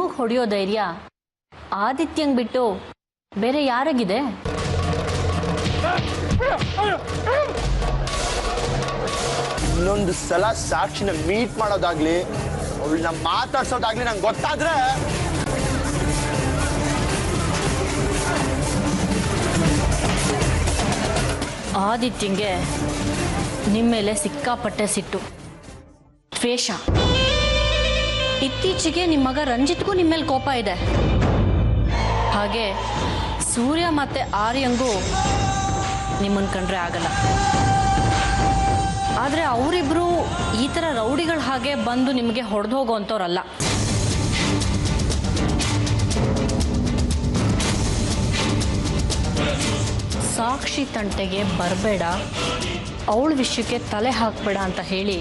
ನಿಮಗೆ ಹೊಡೆಯೋ ಧೈರ್ಯ ಆದಿತ್ಯಂಗೆ ಬಿಟ್ಟು ಬೇರೆ ಯಾರಿಗಿದೆ? ಇನ್ನೊಂದು ಸಲ ಸಾಕ್ಷಿನ ಮೀಟ್ ಮಾಡೋದಾಗ್ಲಿ ಅವಳನ್ನ ಮಾತಾಡ್ಸೋದಾಗ್ಲಿ ನಂಗೆ ಗೊತ್ತಾದ್ರೆ ಆದಿತ್ಯಂಗೆ ನಿಮ್ಮ ಮೇಲೆ ಸಿಕ್ಕಾಪಟ್ಟೆ ಸಿಟ್ಟು, ದ್ವೇಷ. ಇತ್ತೀಚೆಗೆ ನಿಮ್ಮ ಮಗ ರಂಜಿತ್ಗೂ ನಿಮ್ಮ ಮೇಲೆ ಕೋಪ ಇದೆ. ಹಾಗೆ ಸೂರ್ಯ ಮತ್ತೆ ಆರ್ಯಂಗೂ ನಿಮ್ಮನ್ನು ಕಂಡ್ರೆ ಆಗಲ್ಲ. ಆದರೆ ಅವರಿಬ್ರು ಈ ಥರ ರೌಡಿಗಳ ಹಾಗೆ ಬಂದು ನಿಮಗೆ ಹೊಡೆದು ಹೋಗೋವಂಥವ್ರಲ್ಲ. ಸಾಕ್ಷಿ ತಂಟೆಗೆ ಬರಬೇಡ, ಅವಳ ವಿಷಯಕ್ಕೆ ತಲೆ ಹಾಕಬೇಡ ಅಂತ ಹೇಳಿ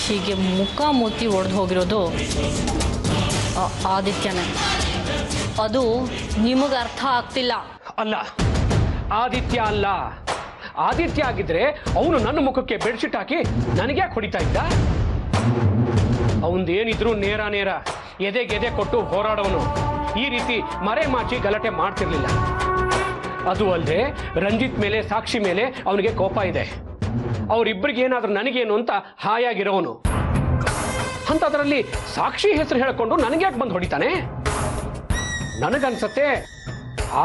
ಹೀಗೆ ಮುಖ ಮೂತಿ ಒಡೆದು ಹೋಗಿರೋದು ಆದಿತ್ಯನೇ. ಅದು ನಿಮಗೆ ಅರ್ಥ ಆಗ್ತಿಲ್ಲ. ಅಲ್ಲ, ಆದಿತ್ಯ ಅಲ್ಲ. ಆದಿತ್ಯ ಆಗಿದ್ರೆ ಅವನು ನನ್ನ ಮುಖಕ್ಕೆ ಬೆಡ್ಶೀಟ್ ಹಾಕಿ ನನಗೆ ಹೊಡಿತಾ ಇದ್ದ. ಅವನದೇನಿದ್ರು ನೇರ ನೇರ ಎದೆಗೆದೆ ಕೊಟ್ಟು ಹೋರಾಡೋನು. ಈ ರೀತಿ ಮರೆ ಮಾಚಿ ಗಲಾಟೆ ಮಾಡ್ತಿರ್ಲಿಲ್ಲ. ಅದು ಅಲ್ಲದೆ ರಂಜಿತ್ ಮೇಲೆ ಸಾಕ್ಷಿ ಮೇಲೆ ಅವನಿಗೆ ಕೋಪ ಇದೆ. ಅವರಿಬ್ಬರಿಗೆ ಏನಾದ್ರೂ ನನಗೇನು ಅಂತ ಹಾಯಾಗಿರೋನು. ಅಂತದ್ರಲ್ಲಿ ಸಾಕ್ಷಿ ಹೆಸರು ಹೇಳ್ಕೊಂಡು ನನಗ್ಯಾಕೆ ಬಂದು ಹೊಡಿತಾನೆ? ನನಗನ್ಸತ್ತೆ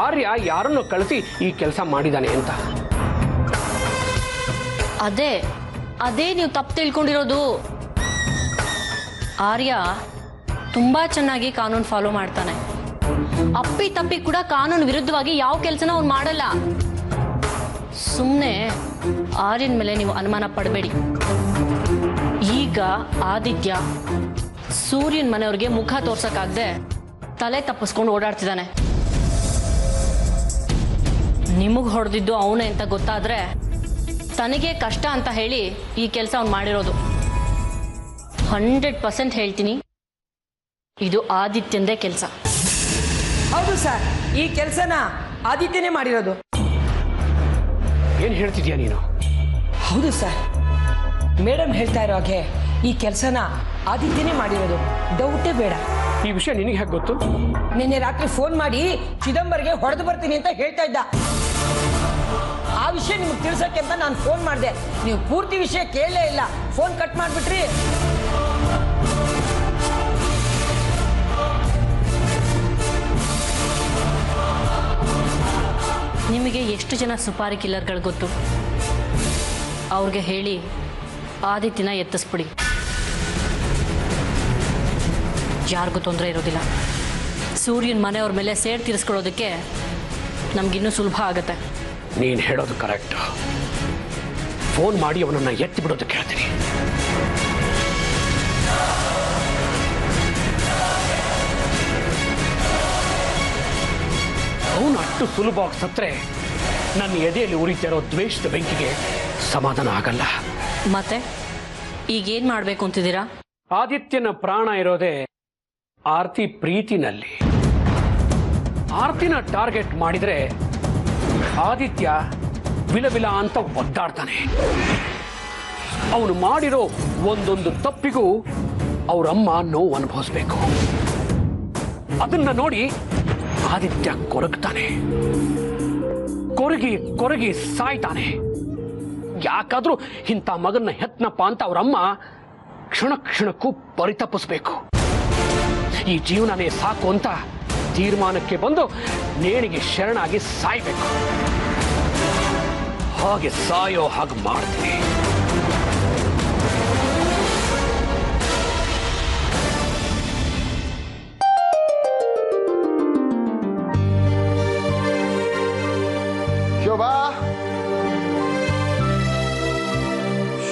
ಆರ್ಯ ಯಾರನ್ನು ಕಳಿಸಿ ಈ ಕೆಲಸ ಮಾಡಿದಾನೆ ಅಂತ. ಅದೇ ನೀವು ತಪ್ಪು ತಿಳ್ಕೊಂಡಿರೋದು. ಆರ್ಯ ತುಂಬಾ ಚೆನ್ನಾಗಿ ಕಾನೂನು ಫಾಲೋ ಮಾಡ್ತಾನೆ. ಅಪ್ಪಿ ತಪ್ಪಿ ಕೂಡ ಕಾನೂನು ವಿರುದ್ಧವಾಗಿ ಯಾವ ಕೆಲಸನ ಅವ್ನು ಮಾಡಲ್ಲ. ಸುಮ್ಮನೆ ಆರ್ಯನ ಮೇಲೆ ನೀವು ಅನುಮಾನ ಪಡಬೇಡಿ. ಈಗ ಆದಿತ್ಯ ಸೂರ್ಯನ ಮನೆಯವ್ರಿಗೆ ಮುಖ ತೋರ್ಸಕ್ಕಾಗದೆ ತಲೆ ತಪ್ಪಿಸ್ಕೊಂಡು ಓಡಾಡ್ತಿದ್ದಾನೆ. ನಿಮಗೆ ಹೊಡೆದಿದ್ದು ಅವನೇ ಅಂತ ಗೊತ್ತಾದ್ರೆ ತನಗೆ ಕಷ್ಟ ಅಂತ ಹೇಳಿ ಈ ಕೆಲಸ ಅವ್ನು ಮಾಡಿರೋದು. 100% ಹೇಳ್ತೀನಿ, ಇದು ಆದಿತ್ಯಂದೇ ಕೆಲಸ. ಹೌದು ಸರ್, ಈ ಕೆಲಸನ ಆದಿತ್ಯನೇ ಮಾಡಿರೋದು. ಏನ್ ಹೇಳ್ತಿದ್ಯಾ ನೀನು? ಹೌದು ಸರ್, ಮೇಡಮ್ ಹೇಳ್ತಾ ಇರೋ ಹಾಗೆ ಈ ಕೆಲಸನ ಆದಿತ್ಯನೇ ಮಾಡಿರೋದು, ಡೌಟೇ ಬೇಡ. ಈ ವಿಷಯ ನಿನಗೆ ಹೇಗೆ ಗೊತ್ತು? ನಿನ್ನೆ ರಾತ್ರಿ ಫೋನ್ ಮಾಡಿ ಚಿದಂಬರ್ಗೆ ಹೊಡೆದು ಬರ್ತೀನಿ ಅಂತ ಹೇಳ್ತಾ ಇದ್ದ. ಆ ವಿಷಯ ನಿಮ್ಗೆ ತಿಳಿಸೋಕೆ ಅಂತ ನಾನು ಫೋನ್ ಮಾಡಿದೆ. ನೀವು ಪೂರ್ತಿ ವಿಷಯ ಕೇಳಲೇ ಇಲ್ಲ, ಫೋನ್ ಕಟ್ ಮಾಡಿಬಿಟ್ರಿ. ನಿಮಗೆ ಎಷ್ಟು ಜನ ಸುಪಾರಿ ಕಿಲ್ಲರ್ಗಳು ಗೊತ್ತು? ಅವ್ರಿಗೆ ಹೇಳಿ ಆದಿತ್ಯನ ಎತ್ತಿಸ್ಬಿಡಿ. ಯಾರಿಗೂ ತೊಂದರೆ ಇರೋದಿಲ್ಲ. ಸೂರ್ಯನ ಮನೆಯವ್ರ ಮೇಲೆ ಸೇಡ್ ತೀರಿಸ್ಕೊಳ್ಳೋದಕ್ಕೆ ನಮಗಿನ್ನೂ ಸುಲಭ ಆಗುತ್ತೆ. ನೀನು ಹೇಳೋದು ಕರೆಕ್ಟ್. ಫೋನ್ ಮಾಡಿ ಅವನನ್ನ ಎತ್ತಿ ಬಿಡೋದಕ್ಕೆ ಹೇಳ್ತೀನಿ. ಅವನು ಅಷ್ಟು ಸುಲಭವಾಗಿ ಸತ್ರೆ ನನ್ನ ಎದೆಯಲ್ಲಿ ಉರಿತಿರೋ ದ್ವೇಷದ ಬೆಂಕಿಗೆ ಸಮಾಧಾನ ಆಗಲ್ಲ. ಮತ್ತೆ ಈಗೇನ್ ಮಾಡ್ಬೇಕು ಅಂತಿದ್ದೀರಾ? ಆದಿತ್ಯನ ಪ್ರಾಣ ಇರೋದೇ ಆರ್ತಿ ಪ್ರೀತಿನಲ್ಲಿ. ಆರ್ತಿನ ಟಾರ್ಗೆಟ್ ಮಾಡಿದ್ರೆ ಆದಿತ್ಯ ವಿಲವಿಲ ಅಂತ ಒದ್ದಾಡ್ತಾನೆ. ಅವನು ಮಾಡಿರೋ ಒಂದೊಂದು ತಪ್ಪಿಗೂ ಅವರಮ್ಮ ನೋವು ಅನುಭವಿಸ್ಬೇಕು. ಅದನ್ನ ನೋಡಿ ಆದಿತ್ಯ ಕೊರಗ್ತಾನೆ. ಕೊರಗಿ ಕೊರಗಿ ಸಾಯ್ತಾನೆ. ಯಾಕಾದ್ರೂ ಇಂಥ ಮಗನ್ನ ಹೆತ್ನಪ್ಪ ಅಂತ ಅವರಮ್ಮ ಕ್ಷಣ ಕ್ಷಣಕ್ಕೂ ಪರಿತಪಿಸ್ಬೇಕು. ಈ ಜೀವನನೇ ಸಾಕು ಅಂತ ತೀರ್ಮಾನಕ್ಕೆ ಬಂದು ನೇಣಿಗೆ ಶರಣಾಗಿ ಸಾಯ್ಬೇಕು. ಹಾಗೆ ಸಾಯೋ ಹಾಗೆ ಮಾಡ್ತೀನಿ. ಶೋಭಾ,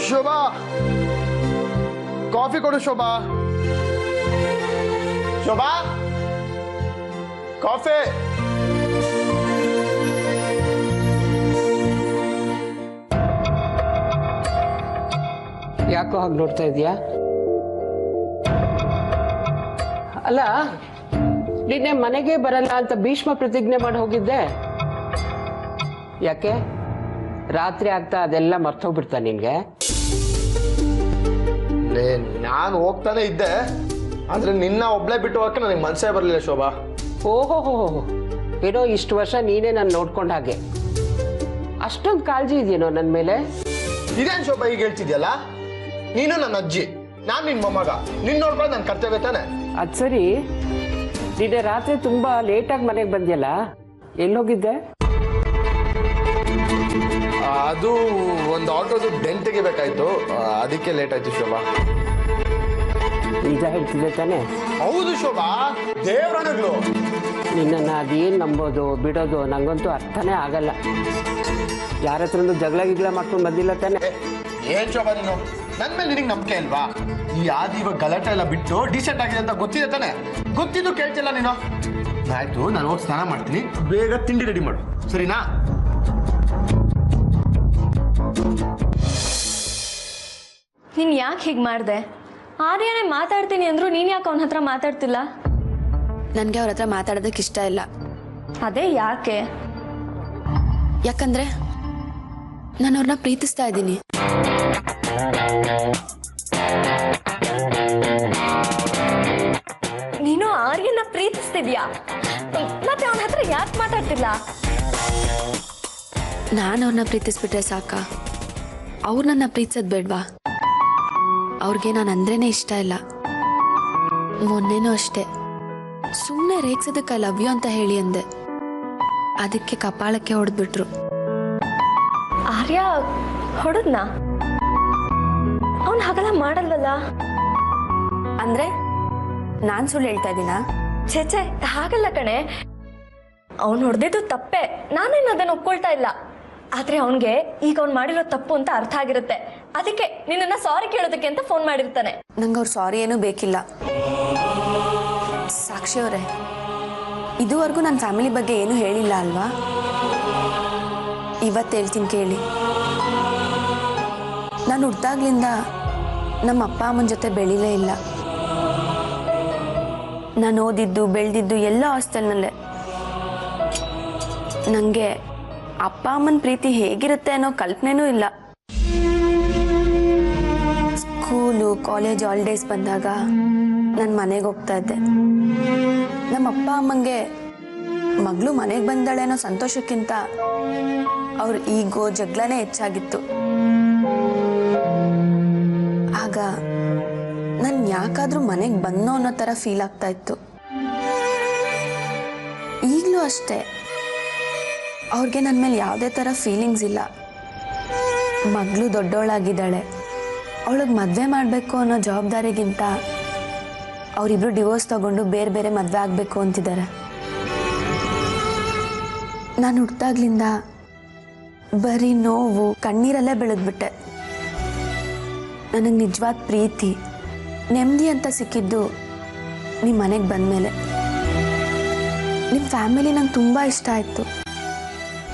ಶೋಭಾ, ಕಾಫಿ ಕೊಡು ಶೋಭಾ. ಶೋಭಾ, ಕಾಫಿ. ಯಾಕೋ ಹಾಗೆ ನೋಡ್ತಾ ಇದೀಯಾ? ಅಲ್ಲ, ನಿನ್ನೆ ಮನೆಗೆ ಬರಲ್ಲ ಅಂತ ಭೀಷ್ಮ ಪ್ರತಿಜ್ಞೆ ಮಾಡಿ ಹೋಗಿದ್ದೆ. ಯಾಕೆ ರಾತ್ರಿ ಆಗ್ತಾ ಅದೆಲ್ಲ ಮರ್ತೋಗ್ಬಿಡ್ತಾ ನಿನ್ಗೆ? ನಾನು ಹೋಗ್ತಾನೆ ಇದ್ದೆ, ಆದ್ರೆ ನಿನ್ನ ಒಬ್ಳೆ ಬಿಟ್ಟು ಹೋಗಕ್ಕೆ ನನಗೆ ಮನಸ್ಸೇ ಬರಲಿಲ್ಲ ಶೋಭಾ. ಓಹೋ ಏನೋ ಇಷ್ಟು ವರ್ಷ ನೀನೇ ನಾನು ನೋಡ್ಕೊಂಡ ಹಾಗೆ ಅಷ್ಟೊಂದು ಕಾಳಜಿ ಇದೆಯೇನೋ ನನ್ನ ಮೇಲೆ? ಇದೇನು ಶೋಭಾ ಈಗ ಹೇಳ್ತಿದ್ಯಲ್ಲ? ನೀನು ನನ್ನ ಅಜ್ಜಿ, ನಾನು ನಿನ್ನ ಮೊಮ್ಮಗ, ನಿನ್ನ ನೋಡ್ಕೊಂಡು ನನ್ನ ಕರ್ತವ್ಯ ತಾನೆ. ಅದು ಸರಿ, ನಿನ್ನೆ ರಾತ್ರಿ ತುಂಬಾ ಲೇಟಾಗಿ ಮನೆಗೆ ಬಂದ್ಯಲ್ಲ, ಎಲ್ಲೋಗಿದ್ದೆ? ಅದು ಒಂದು ಆಟೋದು ಡೆಂಟ್ ತೆಗಿಬೇಕಾಯ್ತು, ಅದಕ್ಕೆ ಲೇಟ್ ಆಯ್ತು ಶೋಭಾ. ನಿಜ ಹೇಳ್ತಿದ್ದೆ ತಾನೆ? ಹೌದು ಶೋಭಾ, ದೇವರಣಗಳು. ನಿನ್ನನ್ನು ಅದೇನು ನಂಬೋದು ಬಿಡೋದು ನಂಗಂತೂ ಅರ್ಥನೇ ಆಗಲ್ಲ. ಯಾರ ಹತ್ರನೂ ಜಗಳ ಗಿಗಳ ಮಾಡ್ಕೊಂಡು ಬಂದಿಲ್ಲ ತಾನೆ? ಏನ್ ಶೋಭಾ ನೀನು, ನನ್ನ ಮೇಲೆ ನಿನಗೆ ನಂಬಿಕೆ ಅಲ್ವಾ? ಈ ಆದಿ ಇವಾಗ ಗಲಾಟೆ ಎಲ್ಲ ಬಿಟ್ಟು ಡೀಸೆಂಟ್ ಆಗಿದೆ ಅಂತ ಗೊತ್ತಿದೆ ತಾನೆ? ಗೊತ್ತಿದ್ದು ಕೇಳ್ತಿಲ್ಲ ನೀನು. ಆಯ್ತು, ನಾನು ಹೋಗಿ ಸ್ನಾನ ಮಾಡ್ತೀನಿ, ಬೇಗ ತಿಂಡಿ ರೆಡಿ ಮಾಡು, ಸರಿನಾ? ನೀನು ಯಾಕೆ ಹೀಗೆ ಮಾಡಿದೆ? ಆರ್ಯನೇ ಮಾತಾಡ್ತೀನಿ ಅಂದ್ರು ನೀನು ಯಾಕೆ ಅವನ ಹತ್ರ ಮಾತಾಡ್ತಿಲ್ಲ? ನನಗೆ ಅವ್ರ ಹತ್ರ ಮಾತಾಡೋದಕ್ಕೆ ಇಷ್ಟ ಇಲ್ಲ. ಅದೇ ಯಾಕೆ? ಯಾಕಂದ್ರೆ ನಾನು ಅವ್ರನ್ನ ಪ್ರೀತಿಸ್ತಾ ಇದ್ದೀನಿ. ನೀನು ಆರ್ಯನ ಪ್ರೀತಿಸ್ತಿದ್ಯಾ? ಮತ್ತೆ ಅವನ ಹತ್ರ ಯಾಕೆ ಮಾತಾಡ್ತಿಲ್ಲ? ನಾನು ಅವ್ರನ್ನ ಪ್ರೀತಿಸ್ಬಿಟ್ರೆ ಸಾಕ? ಅವ್ರು ನನ್ನ ಪ್ರೀತಿಸೋದು ಬೇಡ್ವಾ? ಅವ್ರಿಗೆ ನಾನು ಅಂದ್ರೇನೆ ಇಷ್ಟ ಇಲ್ಲ. ಮೊನ್ನೆನೂ ಅಷ್ಟೇ, ಸುಮ್ಮನೆ ರೇಗ್ಸೋದಕ್ಕೆ ಐ ಲವ್ ಯು ಅಂತ ಹೇಳಿ ಅಂದೆ, ಅದಕ್ಕೆ ಕಪಾಳಕ್ಕೆ ಹೊಡೆದ್ಬಿಟ್ರು. ಆರ್ಯ ಹೊಡೆದ್ನ? ಅವನು ಹಾಗೆಲ್ಲ ಮಾಡಲ್ವಲ್ಲ? ಅಂದ್ರೆ ನಾನು ಸುಳ್ಳು ಹೇಳ್ತಾ ಇದ್ದೀನಾ? ಛೇ ಹಾಗಲ್ಲ ಕಣೆ, ಅವನು ಹೊಡೆದಿದ್ದು ತಪ್ಪೆ, ನಾನೇನು ಅದನ್ನು ಒಪ್ಕೊಳ್ತಾ ಇಲ್ಲ. ಆದ್ರೆ ಅವನಿಗೆ ಈಗ ಅವ್ನು ಮಾಡಿರೋ ತಪ್ಪು ಅಂತ ಅರ್ಥ ಆಗಿರುತ್ತೆ, ಅದಕ್ಕೆ ನಿನ್ನನ್ನು ಸಾರಿ ಕೇಳೋದಕ್ಕೆ ಅಂತ ಫೋನ್ ಮಾಡಿರ್ತಾನೆ. ನಂಗೆ ಅವ್ರು ಸಾರಿ ಏನೂ ಬೇಕಿಲ್ಲ. ಸಾಕ್ಷಿ ಅವರೇ, ಇದುವರೆಗೂ ನನ್ನ ಫ್ಯಾಮಿಲಿ ಬಗ್ಗೆ ಏನೂ ಹೇಳಿಲ್ಲ ಅಲ್ವಾ? ಇವತ್ತು ಹೇಳ್ತೀನಿ ಕೇಳಿ. ನಾನು ಹುಟ್ಟಾಗ್ಲಿಂದ ನಮ್ಮ ಅಪ್ಪ ಅಮ್ಮನ ಜೊತೆ ಬೆಳೀಲೇ ಇಲ್ಲ. ನಾನು ಓದಿದ್ದು ಬೆಳೆದಿದ್ದು ಎಲ್ಲ ಹಾಸ್ಟೆಲ್ನಲ್ಲೇ. ನನಗೆ ಅಪ್ಪ ಅಮ್ಮನ ಪ್ರೀತಿ ಹೇಗಿರುತ್ತೆ ಅನ್ನೋ ಕಲ್ಪನೆನೂ ಇಲ್ಲ. ಸ್ಕೂಲು ಕಾಲೇಜ್ ಹಾಲಿಡೇಸ್ ಬಂದಾಗ ನಾನು ಮನೆಗೆ ಹೋಗ್ತಾ ಇದ್ದೆ. ನಮ್ಮ ಅಪ್ಪ ಅಮ್ಮಂಗೆ ಮಗಳು ಮನೆಗೆ ಬಂದಾಳೆ ಅನ್ನೋ ಸಂತೋಷಕ್ಕಿಂತ ಅವ್ರ ಈಗೋ ಜಗಳನೇ ಹೆಚ್ಚಾಗಿತ್ತು. ಆಗ ನಾನು ಯಾಕಾದ್ರೂ ಮನೆಗೆ ಬಂದೋ ಅನ್ನೋ ಥರ ಫೀಲ್ ಆಗ್ತಾ ಇತ್ತು. ಈಗಲೂ ಅಷ್ಟೇ, ಅವ್ರಿಗೆ ನನ್ನ ಮೇಲೆ ಯಾವುದೇ ಥರ ಫೀಲಿಂಗ್ಸ್ ಇಲ್ಲ. ಮಗಳು ದೊಡ್ಡವಳಾಗಿದ್ದಾಳೆ, ಅವಳಿಗೆ ಮದುವೆ ಮಾಡಬೇಕು ಅನ್ನೋ ಜವಾಬ್ದಾರಿಗಿಂತ ಅವರಿಬ್ರು ಡಿವೋರ್ಸ್ ತಗೊಂಡು ಬೇರೆ ಬೇರೆ ಮದುವೆ ಆಗಬೇಕು ಅಂತಿದ್ದಾರೆ. ನಾನು ಹುಟ್ಟಾಗ್ಲಿಂದ ಬರೀ ನೋವು ಕಣ್ಣೀರಲ್ಲೇ ಬೆಳೆದ್ಬಿಟ್ಟೆ. ನನಗೆ ನಿಜವಾದ ಪ್ರೀತಿ ನೆಮ್ಮದಿ ಅಂತ ಸಿಕ್ಕಿದ್ದು ನಿಮ್ಮ ಮನೆಗೆ ಬಂದಮೇಲೆ. ನಿಮ್ಮ ಫ್ಯಾಮಿಲಿ ನಂಗೆ ತುಂಬ ಇಷ್ಟ ಆಯಿತು.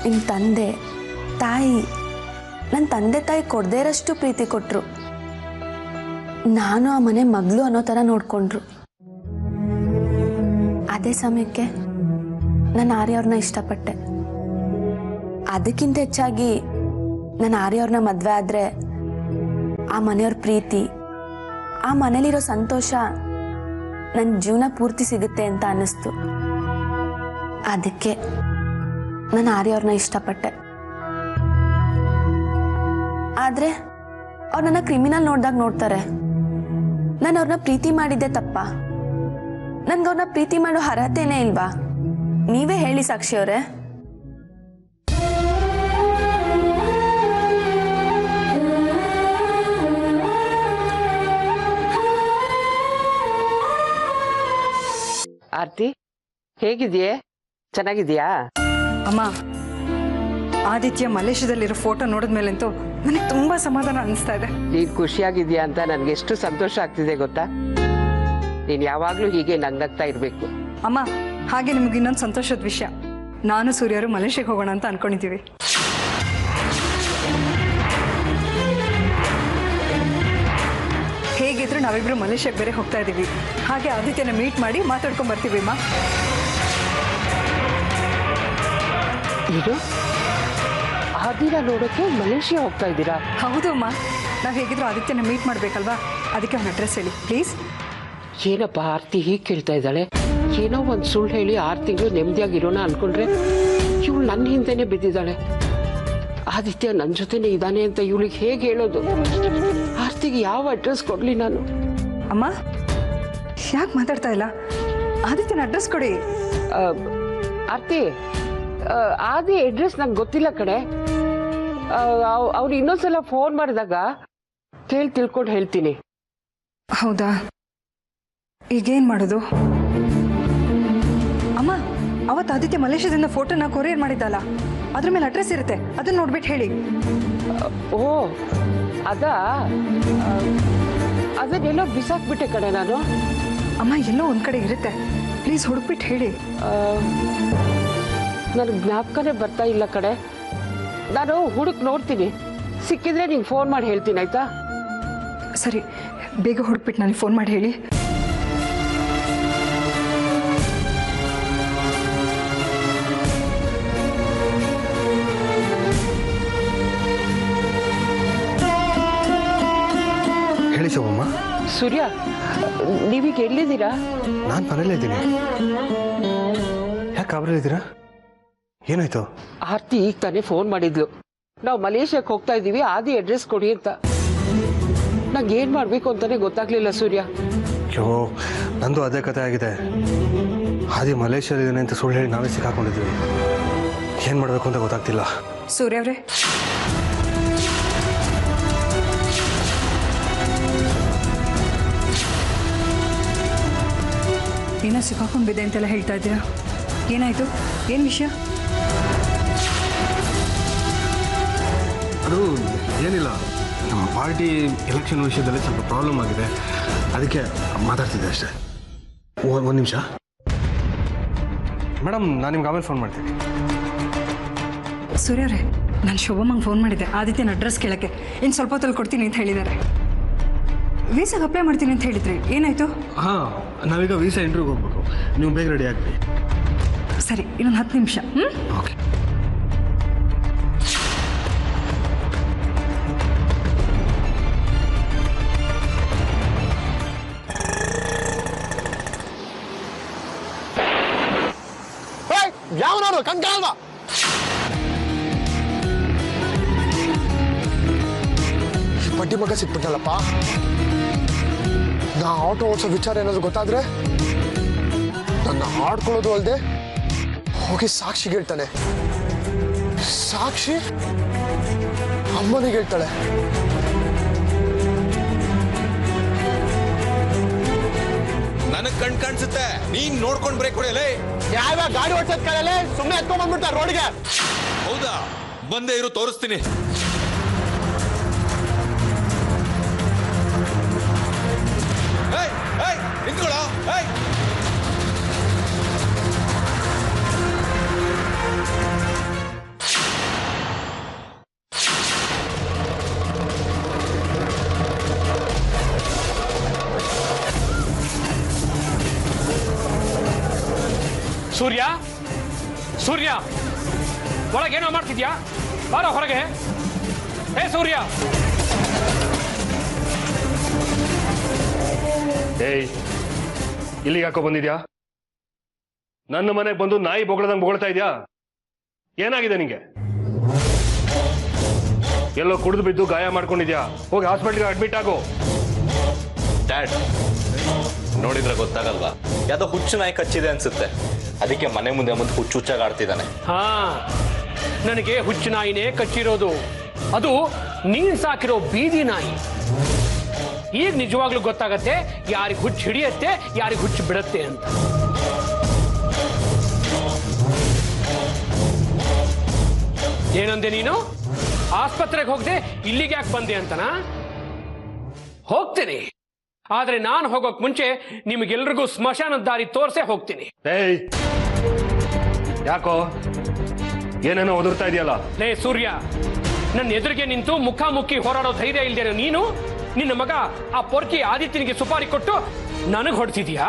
ನಿಮ್ಮ ತಂದೆ ತಾಯಿ, ನನ್ನ ತಂದೆ ತಾಯಿ ಕೊಡದೇ ಇರೋಷ್ಟು ಪ್ರೀತಿ ಕೊಟ್ಟರು. ನಾನು ಆ ಮನೆ ಮಗಳು ಅನ್ನೋ ಥರ ನೋಡಿಕೊಂಡ್ರು. ಅದೇ ಸಮಯಕ್ಕೆ ನಾನು ಆರ್ಯವ್ರನ್ನ ಇಷ್ಟಪಟ್ಟೆ. ಅದಕ್ಕಿಂತ ಹೆಚ್ಚಾಗಿ ನಾನು ಆರ್ಯವ್ರನ್ನ ಮದುವೆ ಆದರೆ ಆ ಮನೆಯವ್ರ ಪ್ರೀತಿ, ಆ ಮನೇಲಿರೋ ಸಂತೋಷ ನನ್ನ ಜೀವನ ಪೂರ್ತಿ ಸಿಗುತ್ತೆ ಅಂತ ಅನ್ನಿಸ್ತು. ಅದಕ್ಕೆ ನಾನು ಆರ್ಯವ್ರನ್ನ ಇಷ್ಟಪಟ್ಟೆ. ಆದರೆ ಅವ್ರು ನನ್ನ ಕ್ರಿಮಿನಲ್ ನೋಡ್ದಾಗ ನೋಡ್ತಾರೆ. ನಾನು ಅವ್ರನ್ನ ಪ್ರೀತಿ ಮಾಡಿದ್ದೆ ತಪ್ಪಾ? ನನ್ಗೆ ಅವ್ರನ್ನ ಪ್ರೀತಿ ಮಾಡೋ ಅರ್ಹತೆನೇ ಇಲ್ವಾ? ನೀವೇ ಹೇಳಿ ಸಾಕ್ಷಿ ಅವರೇ. ಆರ್ತಿ, ಹೇಗಿದೆಯೇ? ಚೆನ್ನಾಗಿದೆಯಾ? ಅಮ್ಮ, ಆದಿತ್ಯ ಮಲೇಷ್ಯಾದಲ್ಲಿರೋ ಫೋಟೋ ನೋಡಿದ್ಮೇಲಂತೂ ನನಗೆ ತುಂಬ ಸಮಾಧಾನ ಅನಿಸ್ತಾ ಇದೆ. ನೀನು ಖುಷಿಯಾಗಿದೆಯಾ ಅಂತ ನನಗೆ ಎಷ್ಟು ಸಂತೋಷ ಆಗ್ತಿದೆ ಗೊತ್ತಾ? ನೀನು ಯಾವಾಗಲೂ ಹೀಗೆ ನಗ್ನಗ್ತಾ ಇರಬೇಕು. ಅಮ್ಮ, ಹಾಗೆ ನಿಮ್ಗೆ ಇನ್ನೊಂದು ಸಂತೋಷದ ವಿಷಯ, ನಾನು ಸೂರ್ಯರು ಮಲೇಷ್ಯಾಗೆ ಹೋಗೋಣ ಅಂತ ಅನ್ಕೊಂಡಿದ್ದೀವಿ. ಹೇಗಿದ್ರು ನಾವಿಬ್ರು ಮಲೇಷ್ಯಾಗೆ ಬೇರೆ ಹೋಗ್ತಾ ಇದ್ದೀವಿ. ಹಾಗೆ ಆದಿತ್ಯನ ಮೀಟ್ ಮಾಡಿ ಮಾತಾಡ್ಕೊಂಡು ಬರ್ತೀವಿ ಅಮ್ಮ. ಇದು ಆದಿನ ನೋಡೋಕ್ಕೆ ಮಲೇಷ್ಯಾ ಹೋಗ್ತಾ ಇದ್ದೀರಾ? ಹೌದು ಅಮ್ಮ, ನಾವು ಹೇಗಿದ್ರು ಆದಿತ್ಯನ ಮೀಟ್ ಮಾಡಬೇಕಲ್ವಾ, ಅದಕ್ಕೆ ಅವನ ಅಡ್ರೆಸ್ ಹೇಳಿ ಪ್ಲೀಸ್. ಏನಪ್ಪ ಆರ್ತಿ ಹೀಗೆ ಕೇಳ್ತಾ ಇದ್ದಾಳೆ? ಏನೋ ಒಂದು ಸುಳ್ಳು ಹೇಳಿ 6 ತಿಂಗಳು ನೆಮ್ಮದಿಯಾಗಿರೋಣ ಅನ್ಕೊಂಡ್ರೆ ಇವಳು ನನ್ನ ಹಿಂದೆನೇ ಬಿದ್ದಿದ್ದಾಳೆ. ಆದಿತ್ಯ ನನ್ನ ಜೊತೆನೇ ಇದ್ದಾನೆ ಅಂತ ಇವಳಿಗೆ ಹೇಗೆ ಹೇಳೋದು? ಆರ್ತಿಗೆ ಯಾವ ಅಡ್ರೆಸ್ ಕೊಡಲಿ ನಾನು? ಅಮ್ಮ ಯಾಕೆ ಮಾತಾಡ್ತಾ ಇಲ್ಲ? ಆದಿತ್ಯನ ಅಡ್ರೆಸ್ ಕೊಡಿ. ಆರ್ತಿ, ಆದಿ ಅಡ್ರೆಸ್ ನಂಗೆ ಗೊತ್ತಿಲ್ಲ ಕಡೆ. ಅವ್ರು ಇನ್ನೊಂದ್ಸಲ ಫೋನ್ ಮಾಡಿದಾಗ ತಿಳ್ಕೊಂಡು ಹೇಳ್ತೀನಿ. ಹೌದಾ? ಈಗೇನು ಮಾಡೋದು? ಅಮ್ಮ, ಅವತ್ತು ಆದಿತ್ಯ ಮಲೇಷ್ಯಾದಿಂದ ಫೋಟೋನ ಕೊರಿಯರ್ ಮಾಡಿದ್ದಲ್ಲ, ಅದ್ರ ಮೇಲೆ ಅಡ್ರೆಸ್ ಇರುತ್ತೆ, ಅದನ್ನ ನೋಡ್ಬಿಟ್ಟು ಹೇಳಿ. ಓ ಅದನ್ನೆಲ್ಲೋ ಬಿಸಾಕ್ಬಿಟ್ಟೆ ಕಡೆ ನಾನು. ಅಮ್ಮ, ಎಲ್ಲೋ ಒಂದು ಕಡೆ ಇರುತ್ತೆ, ಪ್ಲೀಸ್ ಹುಡುಕ್ಬಿಟ್ಟು ಹೇಳಿ. ನನಗೆ ಜ್ಞಾಪಕನೇ ಬರ್ತಾ ಇಲ್ಲ ಕಡೆ. ನಾನು ಹುಡುಕ್ ನೋಡ್ತೀನಿ, ಸಿಕ್ಕಿದ್ರೆ ನಿಂಗೆ ಫೋನ್ ಮಾಡಿ ಹೇಳ್ತೀನಿ, ಆಯ್ತಾ? ಸರಿ, ಬೇಗ ಹುಡುಕ್ಬಿಟ್ಟು ನನಗೆ ಫೋನ್ ಮಾಡಿ ಹೇಳಿ. ಹೇಳಿ ಶೋಭಮ್ಮ. ಸೂರ್ಯ, ನೀವೀಗ ಎಲ್ಲಿದ್ದೀರಾ? ನಾನು ಮನೇಲೇ ಇದ್ದೀನಿ. ಯಾಕೆ ಕಾಬರಲ್ಲಿದ್ದೀರಾ? ಏನಾಯ್ತು? ಆರ್ತಿ ಈಗ ತಾನೇ ಫೋನ್ ಮಾಡಿದ್ಲು, ನಾವು ಮಲೇಷ್ಯಾಕ್ಕೆ ಹೋಗ್ತಾ ಇದ್ದೀವಿ, ಆದಿ ಅಡ್ರೆಸ್ ಕೊಡಿ ಅಂತ. ನಂಗೆ ಏನು ಮಾಡಬೇಕು ಅಂತಾನೆ ಗೊತ್ತಾಗ್ಲಿಲ್ಲ ಸೂರ್ಯ. ಅಯ್ಯೋ, ನಂದು ಅದೇ ಕತೆ ಆಗಿದೆ. ಆದಿ ಮಲೇಷ್ಯಾದಿದ್ದಾನೆ ಅಂತ ಸುಳ್ಳು ಹೇಳಿ ನಾವೇ ಸಿಕ್ಕಾಕೊಂಡಿದ್ದೀವಿ. ಏನು ಮಾಡಬೇಕು ಅಂತ ಗೊತ್ತಾಗ್ತಿಲ್ಲ. ಸೂರ್ಯ ಅವರೇ, ಏನೋ ಸಿಕ್ಕಾಕೊಂಡು ಬಿದ್ದೆ ಅಂತೆಲ್ಲ ಹೇಳ್ತಾ ಇದ್ದೀರಾ, ಏನಾಯಿತು? ಏನು ವಿಷಯ? ಅದು ಏನಿಲ್ಲ, ನಮ್ಮ ಪಾರ್ಟಿ ಎಲೆಕ್ಷನ್ ವಿಷಯದಲ್ಲಿ ಸ್ವಲ್ಪ ಪ್ರಾಬ್ಲಮ್ ಆಗಿದೆ, ಅದಕ್ಕೆ ಮಾತಾಡ್ತಿದ್ದೆ ಅಷ್ಟೇ. ಒಂದು ನಿಮಿಷ ಮೇಡಮ್, ನಾನು ನಿಮ್ಗೆ ಆಮೇಲೆ ಫೋನ್ ಮಾಡ್ತೀನಿ. ಸೂರ್ಯ ಅವರೇ, ನಾನು ಶೋಭಮ್ಮಂಗೆ ಫೋನ್ ಮಾಡಿದ್ದೆ ಆದಿತ್ಯನ ಅಡ್ರೆಸ್ ಕೇಳೋಕ್ಕೆ. ಇನ್ನು ಸ್ವಲ್ಪ ಹೊತ್ತಲ್ಲಿ ಕೊಡ್ತೀನಿ ಅಂತ ಹೇಳಿದ್ದಾರೆ. ವೀಸಾಗೆ ಅಪ್ಲೈ ಮಾಡ್ತೀನಿ ಅಂತ ಹೇಳಿದ್ರಿ, ಏನಾಯಿತು? ಹಾಂ, ನಾವೀಗ ವೀಸಾ ಇಂಟರ್ವ್ಯೂಗೆ ಹೋಗ್ಬೇಕು, ನೀವು ಬೇಗ ರೆಡಿ ಆಗ್ರಿ. ಸರಿ, ಇನ್ನೊಂದು 10 ನಿಮಿಷ. ಓಕೆ. ಯಾವನವರು ಕಣ್ಕಾಲ್ವಾ? ಬಡ್ಡಿ ಮಗ ಸಿಕ್ಬಿಟ್ಟಲ್ಲಪ್ಪ. ನಾ ಆಟೋ ಓಡಿಸೋ ವಿಚಾರ ಏನಾದ್ರು ಗೊತ್ತಾದ್ರೆ ನನ್ನ ಆಡ್ಕೊಳ್ಳೋದು ಅಲ್ಲದೆ ಹೋಗಿ ಸಾಕ್ಷಿಗೆ ಹೇಳ್ತಾನೆ. ಸಾಕ್ಷಿ ಅಮ್ಮನಿಗೆ ಹೇಳ್ತಾಳೆ. ನನಗ್ ಕಾಣಿಸುತ್ತೆ, ನೀನ್ ನೋಡ್ಕೊಂಡ್ ಬ್ರೇಕ್ ಹೊಡೆಯಲೇ. ಯಾವ ಗಾಡಿ ಓಡಿಸೋದ್ ಕಳೆಯಲೇ, ಸುಮ್ಮನೆ ಎತ್ಕೊಂಡ್ ಬಂದ್ಬಿಡ್ತಾರೆ ರೋಡ್ಗೆ. ಹೌದಾ? ಬಂದೇ ಇರು, ತೋರಿಸ್ತೀನಿ. ನಿಂತ್ಕೊಳ್ಳೋ. ಸೂರ್ಯ, ಸೂರ್ಯ, ಒಳಗೇನೋ ಮಾಡ್ತಿದ್ಯಾ? ಬಾರೋ ಹೊರಗೆ. ಹೇ ಸೂರ್ಯ. ಏಯ್, ಇಲ್ಲಿಗೆ ಯಾಕೋ ಬಂದಿದ್ಯಾ? ನನ್ನ ಮನೆಗೆ ಬಂದು ನಾಯಿ ಬೊಗಳದಂಗೆ ಬೊಗಳ್ತಾ ಇದೆಯಾ? ಏನಾಗಿದೆ ನಿಂಗೆ? ಎಲ್ಲೋ ಕುಡಿದು ಬಿದ್ದು ಗಾಯ ಮಾಡ್ಕೊಂಡಿದ್ಯಾ? ಹೋಗಿ ಹಾಸ್ಪಿಟ್ಲಿಗೆ ಅಡ್ಮಿಟ್ ಆಗೋ. ಡ್ಯಾಡ್, ನೋಡಿದ್ರೆ ಗೊತ್ತಾಗಲ್ವಾ? ಯಾವ್ದೋ ಹುಚ್ಚು ನಾಯಿ ಕಚ್ಚಿದೆ ಅನ್ಸುತ್ತೆ, ಅದಕ್ಕೆ ಮನೆ ಮುಂದೆ ಹುಚ್ಚಾಗಿ ಆಡ್ತಿದ್ದಾನೆ. ಹಾ, ನನಗೆ ಹುಚ್ಚು ನಾಯಿನೇ ಕಚ್ಚಿರೋದು. ಅದು ನೀನ್ ಸಾಕಿರೋ ಬೀದಿ ನಾಯಿ. ಈಗ ನಿಜವಾಗ್ಲೂ ಗೊತ್ತಾಗತ್ತೆ ಯಾರಿಗೆ ಹುಚ್ಚು ಹಿಡಿಯತ್ತೆ, ಯಾರಿಗೆ ಹುಚ್ಚು ಬಿಡತ್ತೆ ಅಂತ. ಏನಂದೆ ನೀನು? ಆಸ್ಪತ್ರೆಗೆ ಹೋಗದೆ ಇಲ್ಲಿಗೆ ಯಾಕೆ ಬಂದೆ ಅಂತನಾ? ಹೋಗ್ತೀನಿ, ಆದ್ರೆ ನಾನು ಹೋಗೋಕ್ ಮುಂಚೆ ನಿಮಗೆಲ್ರಿಗೂ ಸ್ಮಶಾನದ ದಾರಿ ತೋರ್ಸೇ ಹೋಗ್ತೀನಿ. ಏಯ್, ಯಾಕೋ ಏನೇನೋ ಒದರ್ತಾ ಇದೆಯಲ್ಲ? ಲೇ ಸೂರ್ಯ, ನನ್ನ ಎದುರಿಗೆ ನಿಂತು ಮುಖಾಮುಖಿ ಹೋರಾಡೋ ಧೈರ್ಯ ಇಲ್ದೇನೋ ನೀನು ನಿನ್ನ ಮಗ ಆ ಪೊರ್ಕಿ ಆದಿತ್ಯನಿಗೆ ಸುಪಾರಿ ಕೊಟ್ಟು ನನಗ್ ಹೊಡ್ತಿದ್ಯಾ?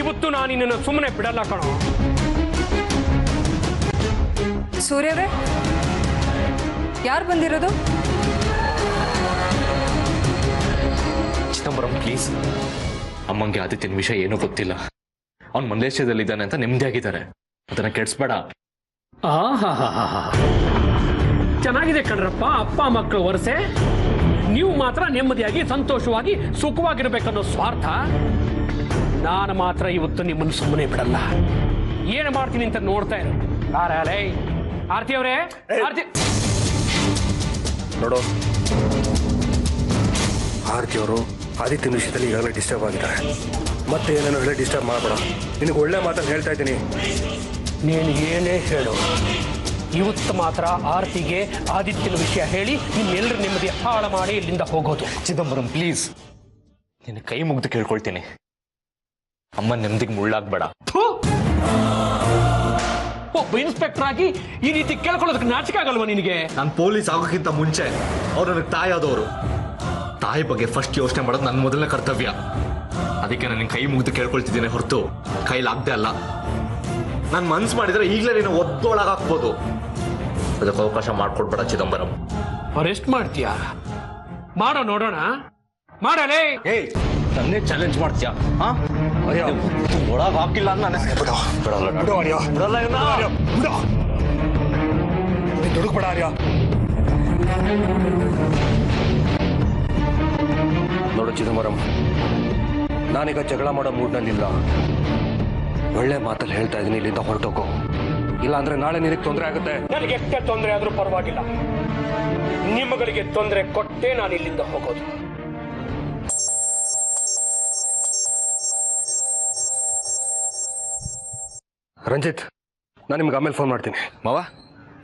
ಇವತ್ತು ನಾನು ನಿನ್ನನ್ನು ಸುಮ್ಮನೆ ಬಿಡಲ್ಲ ಕಣೋ. ಸೂರ್ಯವರೇ, ಯಾರು ಬಂದಿರೋದು? ಚಿದಂಬರಂ ಪ್ಲೀಸ್, ಅಮ್ಮಂಗೆ ಆದಿತ್ಯನ ವಿಷಯ ಏನೂ ಗೊತ್ತಿಲ್ಲ. ಅವ್ನು ಮಲೇಷ್ಯಾದಲ್ಲಿದ್ದಾನೆ ಅಂತ ನೆಮ್ಮದಿಯಾಗಿದ್ದಾರೆ, ಅದನ್ನ ಕೆಡಿಸ್ಬೇಡ. ಚೆನ್ನಾಗಿದೆ ಕಣ್ರಪ್ಪ ಅಪ್ಪ ಮಕ್ಕಳು ವರಸೆ. ನೀವು ಮಾತ್ರ ನೆಮ್ಮದಿಯಾಗಿ ಸಂತೋಷವಾಗಿ ಸುಖವಾಗಿರ್ಬೇಕನ್ನೋ ಸ್ವಾರ್ಥ. ನಾನು ಮಾತ್ರ ಇವತ್ತು ನಿಮ್ಮನ್ನು ಸುಮ್ಮನೆ ಬಿಡಲ್ಲ. ಏನು ಮಾಡ್ತೀನಿ ಅಂತ ನೋಡ್ತಾ ಇರು. ಆರತಿ ಅವರೇ, ಆರತಿ ನೋಡು, ಆರತಿ ಅವರು ಆದಿತ್ಯನ ವಿಷಯದಲ್ಲಿ ಈಗಾಗಲೇ ಡಿಸ್ಟರ್ಬ್ ಆಗಿದ್ದಾರೆ. ಮತ್ತೆ ಏನೇನೋ ಹೇಳಿ ಡಿಸ್ಟರ್ಬ್ ಮಾಡಬೇಡ. ನಿನಗೆ ಒಳ್ಳೆ ಮಾತನ್ನು ಹೇಳ್ತಾ ಇದ್ದೀನಿ. ನೀನು ಏನೇ ಹೇಳು, ಇವತ್ತು ಮಾತ್ರ ಆರತಿಗೆ ಆದಿತ್ಯನ ವಿಷಯ ಹೇಳಿ ನಿಮ್ಮೆಲ್ಲರ ನೆಮ್ಮದಿ ಹಾಳು ಮಾಡಿ ಇಲ್ಲಿಂದ ಹೋಗೋದು. ಚಿದಂಬರಂ ಪ್ಲೀಸ್, ನಿನ್ನ ಕೈ ಮುಗ್ದು ಕೇಳ್ಕೊಳ್ತೀನಿ, ಅಮ್ಮ ನೆಮ್ಮದಿಗೆ ಮುಳ್ಳಾಗ್ಬೇಡ. ಒಬ್ಬ ಇನ್ಸ್ಪೆಕ್ಟರ್ ಆಗಿ ಈ ರೀತಿ ಕೇಳ್ಕೊಳ್ಳೋದಕ್ಕೆ ನಾಚಿಕೆ ಆಗಲ್ವಾ ನಿನಗೆ? ನಾನು ಪೊಲೀಸ್ ಆಗೋಕ್ಕಿಂತ ಮುಂಚೆ ಅವ್ರು ನನಗೆ ತಾಯಿ ಆದವರು. ತಾಯಿ ಬಗ್ಗೆ ಫಸ್ಟ್ ಯೋಚನೆ ಮಾಡೋದು ನನ್ನ ಮೊದಲನೇ ಕರ್ತವ್ಯ. ಅದಕ್ಕೆ ನಾನು ಕೈ ಮುಗ್ದು ಕೇಳ್ಕೊಳ್ತಿದ್ದೀನಿ ಹೊರತು ಕೈಲಾಗ್ದೆ ಅಲ್ಲ. ನಾನು ಮನ್ಸು ಮಾಡಿದ್ರೆ ಈಗಲೇ ನೀನು ಒದ್ದೊಳಗಾಕ್ಬೋದು. ಅದಕ್ಕೆ ಅವಕಾಶ ಮಾಡ್ಕೊಡ್ಬೇಡ ಚಿದಂಬರಂ. ಅರೆಸ್ಟ್ ಮಾಡ್ತೀಯಾ? ಮಾಡೋ ನೋಡೋಣ. ಮಾಡಲೇ. ಏಯ್, ನನ್ನೇ ಚಾಲೆಂಜ್ ಮಾಡ್ತೀಯಾ? ಒಳಗೆ ಹಾಕಿಲ್ಲ ಅಂತ ನಾನೇ ದುಡುಕ್ಬೇಡ ಆರ್ಯ. ನೋಡು ಚಿದಂಬರಂ, ನಾನೀಗ ಜಗಳ ಮಾಡೋ ಮೂಡ್ನಲ್ಲಿಲ್ಲ. ಒಳ್ಳೆ ಮಾತಲ್ಲಿ ಹೇಳ್ತಾ ಇದ್ದೀನಿ, ಇಲ್ಲಿಂದ ಹೊರಟೋಗೋ. ಇಲ್ಲ ಅಂದ್ರೆ ನಾಳೆ ನಿನಗೆ ತೊಂದರೆ ಆಗುತ್ತೆ. ನನಗೆ ಎಷ್ಟೇ ತೊಂದರೆ ಆದ್ರೂ ಪರವಾಗಿಲ್ಲ, ನಿಮ್ಮಗಳಿಗೆ ತೊಂದರೆ ಕೊಟ್ಟೆ ನಾನು ಇಲ್ಲಿಂದ ಹೋಗೋದು. ರಂಜಿತ್, ನಾನು ನಿಮ್ಗೆ ಆಮೇಲೆ ಫೋನ್ ಮಾಡ್ತೀನಿ. ಮಾವ,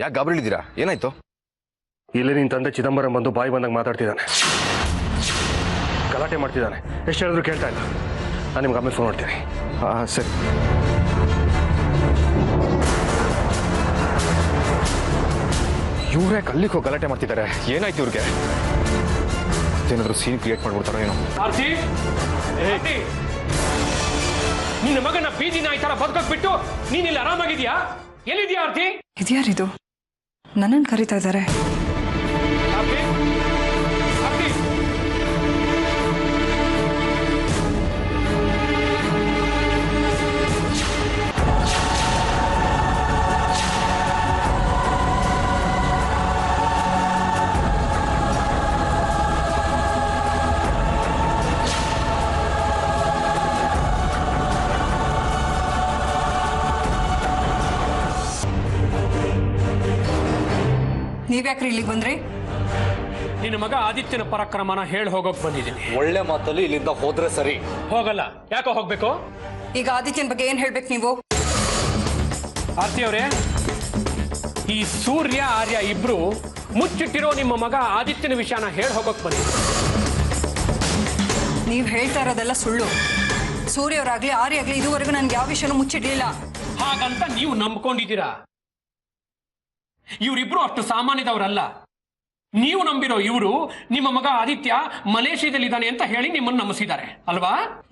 ಯಾಕೆ ಗಾಬರಿಲಿದ್ದೀರಾ? ಏನಾಯ್ತು? ಇಲ್ಲಿ ನಿನ್ನ ತಂದೆ ಚಿದಂಬರಂ ಬಂದು ಬಾಯಿ ಬಂದಾಗ ಮಾತಾಡ್ತಿದ್ದಾನೆ, ಗಲಾಟೆ ಮಾಡ್ತಿದ್ದಾನೆ. ಎಷ್ಟು ಹೇಳಿದ್ರು ಕೇಳ್ತಾ ಇಲ್ಲ. ನಾನು ನಿಮ್ಗೆ ಆಮೇಲೆ ಫೋನ್ ಮಾಡ್ತೀನಿ. ಸರಿ. ಇವ್ರೇ ಕಲ್ಲಿಗೆ ಹೋಗಿ ಗಲಾಟೆ ಮಾಡ್ತಿದ್ದಾರೆ. ಏನಾಯ್ತು ಇವ್ರಿಗೆ? ಏನಾದ್ರು ಸೀನ್ ಕ್ರಿಯೇಟ್ ಮಾಡ್ಬಿಡ್ತಾರೋ ಏನೋ. ಆರ್ತಿ, ನಿನ್ನ ಮಗನ ಬೀದಿ ನಾಯಿ ತರ ಬದುಕಕ್ ಬಿಟ್ಟು ನೀನಿಲ್ಲಿ ಆರಾಮಾಗಿದ್ಯಾ? ಎಲ್ಲಿದ್ಯಾ ಆರ್ತಿ? ಇದ್ಯಾರಿದು? ನನ್ನನ್ನು ಕರೀತಾ ಇದ್ದಾರೆ. ಆರ್ತಿ, ಆರ್ತಿ. ನೀವ್ಯಾಕ್ರಿ ಇಲ್ಲಿಗೆ ಬಂದ್ರಿ? ನಿನ್ನ ಮಗ ಆದಿತ್ಯನ ಪರಾಕ್ರಮನ ಹೇಳಿ ಹೋಗೋಕ್ ಬಂದಿದ್ದೀನಿ. ಒಳ್ಳೆ ಮಾತಲ್ಲಿ ಇಲ್ಲಿಂದ ಹೋದ್ರೆ ಸರಿ. ಹೋಗಲ್ಲ. ಯಾಕೋ ಹೋಗ್ಬೇಕು? ಈಗ ಆದಿತ್ಯನ ಬಗ್ಗೆ ಏನ್ ಹೇಳ್ಬೇಕು ನೀವು? ಆರ್ತಿ ಅವರೇ, ಈ ಸೂರ್ಯ ಆರ್ಯ ಇಬ್ರು ಮುಚ್ಚಿಟ್ಟಿರೋ ನಿಮ್ಮ ಮಗ ಆದಿತ್ಯನ ವಿಷಯನ ಹೇಳಿ ಹೋಗೋಕ್ ಬಂದಿದ್ದೀನಿ. ನೀವ್ ಹೇಳ್ತಾ ಇರೋದೆಲ್ಲ ಸುಳ್ಳು. ಸೂರ್ಯ ಅವರಾಗ್ಲಿ ಆರ್ಯ ಆಗ್ಲಿ ಇದುವರೆಗೂ ನನ್ಗೆ ಯಾವ ವಿಷಯನೂ ಮುಚ್ಚಿಡ್ಲಿಲ್ಲ. ಹಾಗಂತ ನೀವು ನಂಬ್ಕೊಂಡಿದ್ದೀರಾ? ಇವರಿಬ್ರು ಅಷ್ಟು ಸಾಮಾನ್ಯದವರಲ್ಲ. ನೀವು ನಂಬಿರೋ ಇವರು ನಿಮ್ಮ ಮಗ ಆದಿತ್ಯ ಮಲೇಷ್ಯಾದಲ್ಲಿದ್ದಾನೆ ಅಂತ ಹೇಳಿ ನಿಮ್ಮನ್ನು ನಂಬಿಸಿದ್ದಾರೆ ಅಲ್ವಾ?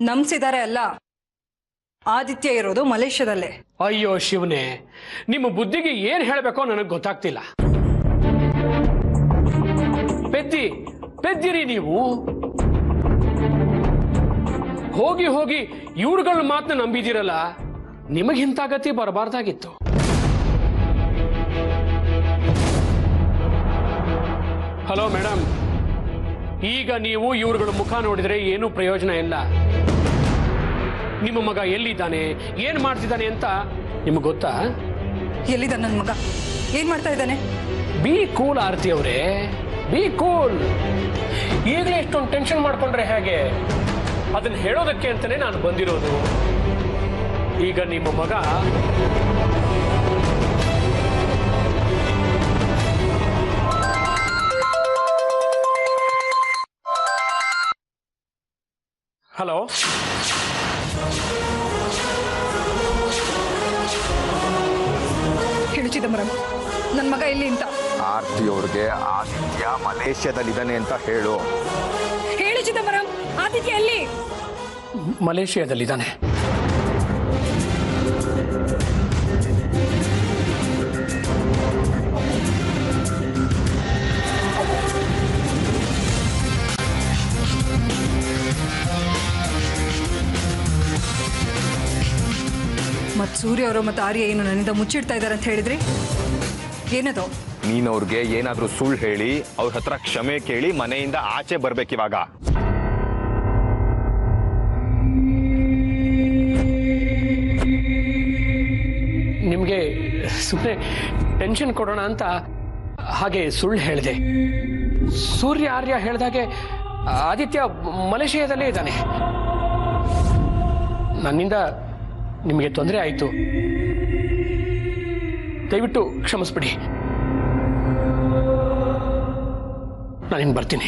ನಂಬಿಸಿದ್ದಾರೆ ಅಲ್ಲ, ಆದಿತ್ಯ ಇರೋದು ಮಲೇಷ್ಯಾದಲ್ಲೇ. ಅಯ್ಯೋ ಶಿವನೇ, ನಿಮ್ಮ ಬುದ್ಧಿಗೆ ಏನ್ ಹೇಳಬೇಕೋ ನನಗೆ ಗೊತ್ತಾಗ್ತಿಲ್ಲ. ಪೆದ್ದಿರಿ ನೀವು. ಹೋಗಿ ಹೋಗಿ ಇವ್ರುಗಳ ಮಾತನ್ನ ನಂಬಿದಿರಲ್ಲ, ನಿಮಗಿಂತ ಗತಿ ಬರಬಾರ್ದಾಗಿತ್ತು. ಹಲೋ ಮೇಡಮ್, ಈಗ ನೀವು ಇವ್ರುಗಳ ಮುಖ ನೋಡಿದ್ರೆ ಏನೂ ಪ್ರಯೋಜನ ಇಲ್ಲ. ನಿಮ್ಮ ಮಗ ಎಲ್ಲಿದ್ದಾನೆ, ಏನ್ ಮಾಡ್ತಿದ್ದಾನೆ ಅಂತ ನಿಮ್ಗೆ ಗೊತ್ತಾ? ಎಲ್ಲಿದ್ದಾನೆ ನನ್ನ ಮಗ? ಏನ್ ಮಾಡ್ತಾ ಇದ್ದಾನೆ? ಬಿ ಕೂಲ್ ಆರ್ತಿ ಅವರೇ, ಬಿ ಕೂಲ್. ಈಗಲೇ ಇಷ್ಟೊಂದು ಟೆನ್ಷನ್ ಮಾಡ್ಕೊಂಡ್ರೆ ಹೇಗೆ? ಅದನ್ನ ಹೇಳೋದಕ್ಕೆ ಅಂತಾನೆ ನಾನು ಬಂದಿರೋದು. ಈಗ ನಿಮ್ಮ ಮಗ ಹಲೋ, ಹೇಳು ಚಿದಂಬರಂ, ನನ್ನ ಮಗ ಎಲ್ಲಿ ಅಂತ? ಆರ್ತಿ ಅವ್ರಿಗೆ ಆದಿತ್ಯ ಮಲೇಷ್ಯಾದಲ್ಲಿದ್ದಾನೆ ಅಂತ ಹೇಳು. ಹೇಳು ಚಿದಂಬರಂ, ಆದಿತ್ಯ ಎಲ್ಲಿ? ಮಲೇಷ್ಯಾದಲ್ಲಿದ್ದಾನೆ. ಮತ್ತು ಸೂರ್ಯ ಅವರು ಮತ್ತು ಆರ್ಯ ಏನು ನನ್ನಿಂದ ಮುಚ್ಚಿಡ್ತಾ ಇದ್ದಾರೆ ಅಂತ ಹೇಳಿದ್ರಿ? ಏನದು? ನೀನು ಅವ್ರಿಗೆ ಏನಾದರೂ ಸುಳ್ಳು ಹೇಳಿ ಅವ್ರ ಹತ್ರ ಕ್ಷಮೆ ಕೇಳಿ ಮನೆಯಿಂದ ಆಚೆ ಬರ್ಬೇಕಿವಾಗ. ನಿಮಗೆ ಸುಮ್ಮನೆ ಟೆನ್ಷನ್ ಕೊಡೋಣ ಅಂತ ಹಾಗೆ ಸುಳ್ಳು ಹೇಳಿದೆ. ಸೂರ್ಯ ಆರ್ಯ ಹೇಳಿದಾಗೆ ಆದಿತ್ಯ ಮಲೇಷಿಯಾದಲ್ಲೇ ಇದ್ದಾನೆ. ನನ್ನಿಂದ ನಿಮಗೆ ತೊಂದರೆ ಆಯಿತು, ದಯವಿಟ್ಟು ಕ್ಷಮಿಸ್ಬಿಡಿ. ನಾನಿನ್ನು ಬರ್ತೀನಿ.